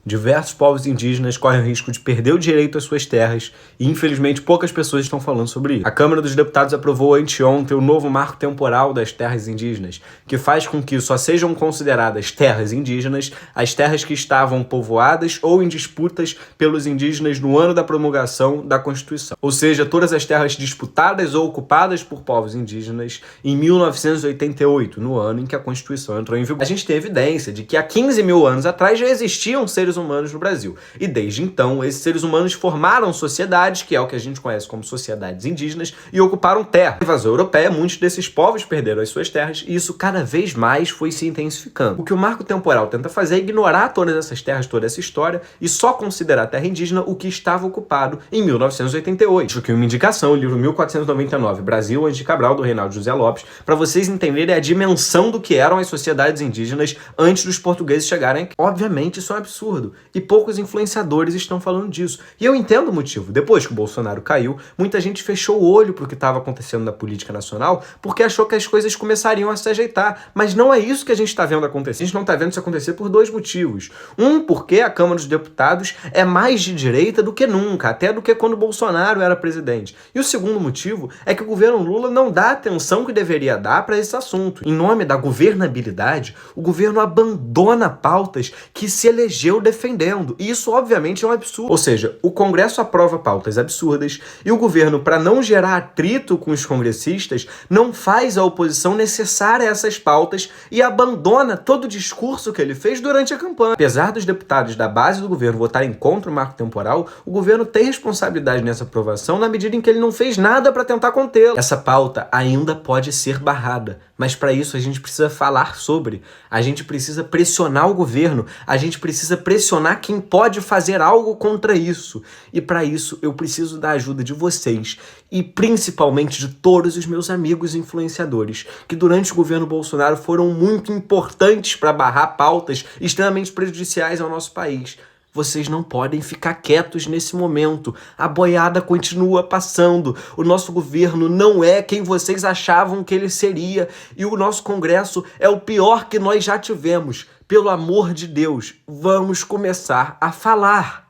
Diversos povos indígenas correm o risco de perder o direito às suas terras e, infelizmente, poucas pessoas estão falando sobre isso. A Câmara dos Deputados aprovou anteontem o novo marco temporal das terras indígenas, que faz com que só sejam consideradas terras indígenas as terras que estavam povoadas ou em disputas pelos indígenas no ano da promulgação da Constituição. Ou seja, todas as terras disputadas ou ocupadas por povos indígenas em 1988, no ano em que a Constituição entrou em vigor. A gente tem evidência de que há 15 mil anos atrás já existiam seres humanos no Brasil. E desde então, esses seres humanos formaram sociedades, que é o que a gente conhece como sociedades indígenas, e ocuparam terra. Na invasão europeia, muitos desses povos perderam as suas terras, e isso cada vez mais foi se intensificando. O que o marco temporal tenta fazer é ignorar todas essas terras, toda essa história, e só considerar terra indígena o que estava ocupado em 1988. Isso aqui é uma indicação, o livro 1499, Brasil, antes de Cabral, do Reinaldo José Lopes, para vocês entenderem a dimensão do que eram as sociedades indígenas antes dos portugueses chegarem aqui. Obviamente, isso é um absurdo. E poucos influenciadores estão falando disso. E eu entendo o motivo. Depois que o Bolsonaro caiu, muita gente fechou o olho para o que estava acontecendo na política nacional porque achou que as coisas começariam a se ajeitar. Mas não é isso que a gente está vendo acontecer. A gente não está vendo isso acontecer por dois motivos. Um, porque a Câmara dos Deputados é mais de direita do que nunca, até do que quando o Bolsonaro era presidente. E o segundo motivo é que o governo Lula não dá a atenção que deveria dar para esse assunto. Em nome da governabilidade, o governo abandona pautas que se elegeu defendendo. E isso, obviamente, é um absurdo. Ou seja, o Congresso aprova pautas absurdas e o governo, para não gerar atrito com os congressistas, não faz a oposição necessária a essas pautas e abandona todo o discurso que ele fez durante a campanha. Apesar dos deputados da base do governo votarem contra o marco temporal, o governo tem responsabilidade nessa aprovação na medida em que ele não fez nada para tentar contê-la. Essa pauta ainda pode ser barrada, mas para isso a gente precisa falar sobre, a gente precisa pressionar o governo, a gente precisa pressionar quem pode fazer algo contra isso. E para isso eu preciso da ajuda de vocês e principalmente de todos os meus amigos influenciadores, que durante o governo Bolsonaro foram muito importantes para barrar pautas extremamente prejudiciais ao nosso país. Vocês não podem ficar quietos nesse momento. A boiada continua passando. O nosso governo não é quem vocês achavam que ele seria. E o nosso Congresso é o pior que nós já tivemos. Pelo amor de Deus, vamos começar a falar.